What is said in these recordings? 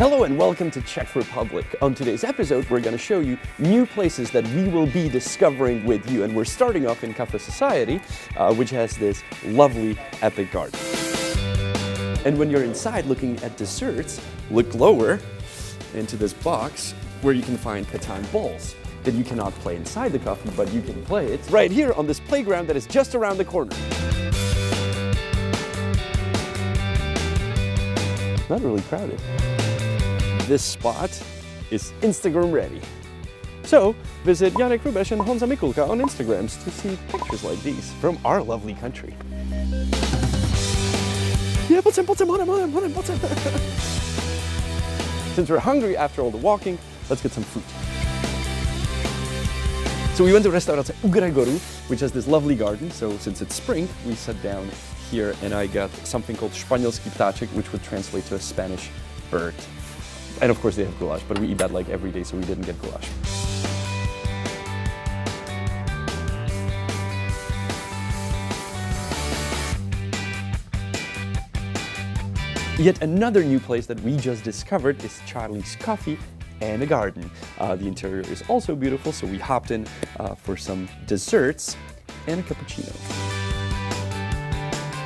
Hello and welcome to Czech Republic. On today's episode, we're going to show you new places that we will be discovering with you. And we're starting off in Cafe Society, which has this lovely epic garden. And when you're inside looking at desserts, look lower into this box where you can find Catan balls that you cannot play inside the coffee, but you can play it right here on this playground that is just around the corner. Not really crowded. This spot is Instagram ready. So visit Janek Rubesh and Honza Mikulka on Instagrams to see pictures like these from our lovely country. Yeah, potem, potem. Since we're hungry after all the walking, let's get some food. So we went to Restaurace U Gregoru, which has this lovely garden. So since it's spring, we sat down here and I got something called Španělský ptáček, which would translate to a Spanish bird. And of course they have goulash, but we eat that like every day, so we didn't get goulash. Yet another new place that we just discovered is Charlie's Coffee and a garden. The interior is also beautiful, so we hopped in for some desserts and a cappuccino.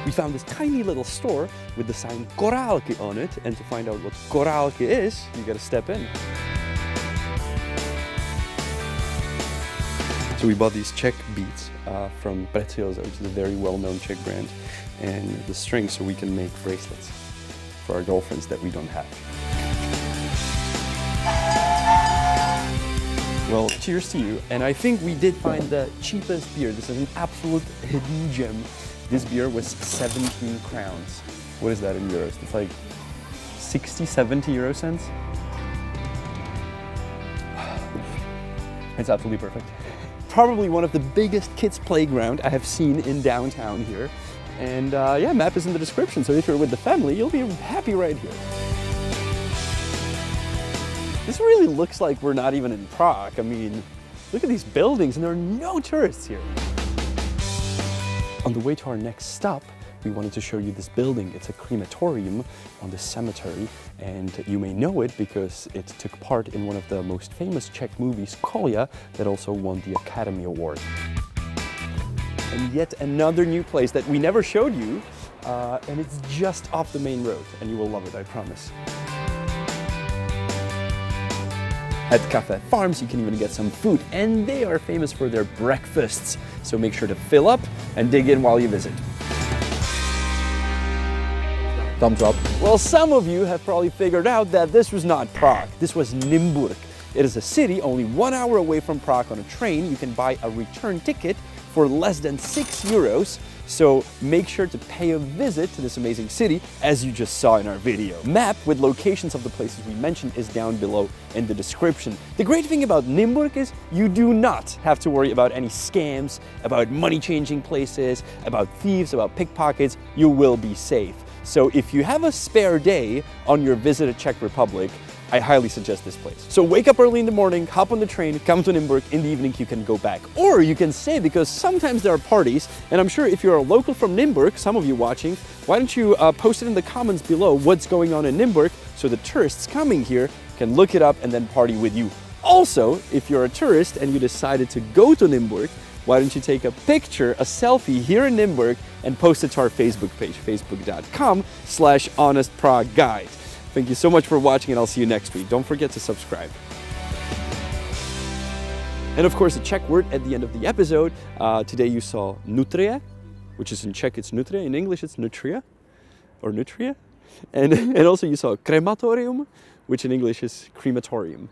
We found this tiny little store with the sign Korálky on it, and to find out what Korálky is, you gotta step in. So we bought these Czech beads from Preciosa, which is a very well-known Czech brand, and the string so we can make bracelets for our girlfriends that we don't have. Well, cheers to you. And I think we did find the cheapest beer. This is an absolute hidden gem. This beer was 17 crowns. What is that in euros? It's like 60, 70 euro cents. It's absolutely perfect. Probably one of the biggest kids' playground I have seen in downtown here. And yeah, map is in the description, so if you're with the family, you'll be happy right here. This really looks like we're not even in Prague. I mean, look at these buildings, and there are no tourists here. On the way to our next stop, we wanted to show you this building. It's a crematorium on the cemetery, and you may know it because it took part in one of the most famous Czech movies, Kolya, that also won the Academy Award. And yet another new place that we never showed you, and it's just off the main road, and you will love it, I promise. At Cafe Farms, you can even get some food, and they are famous for their breakfasts. So make sure to fill up and dig in while you visit. Thumbs up. Well, some of you have probably figured out that this was not Prague. This was Nymburk. It is a city only 1 hour away from Prague on a train. You can buy a return ticket for less than 6 euros. So make sure to pay a visit to this amazing city, as you just saw in our video. Map with locations of the places we mentioned is down below in the description. The great thing about Nymburk is you do not have to worry about any scams, about money-changing places, about thieves, about pickpockets. You will be safe. So if you have a spare day on your visit to Czech Republic, I highly suggest this place. So wake up early in the morning, hop on the train, come to Nymburk. In the evening you can go back. Or you can stay, because sometimes there are parties, and I'm sure if you're a local from Nymburk, some of you watching, why don't you post it in the comments below what's going on in Nymburk, so the tourists coming here can look it up and then party with you. Also, if you're a tourist and you decided to go to Nymburk, why don't you take a picture, a selfie here in Nymburk, and post it to our Facebook page, facebook.com/honestpragueguide. Thank you so much for watching, and I'll see you next week. Don't forget to subscribe. And of course, the Czech word at the end of the episode. Today you saw nutrie, which is in Czech it's nutrie. In English it's nutria, or nutria. And also you saw crematorium, which in English is crematorium.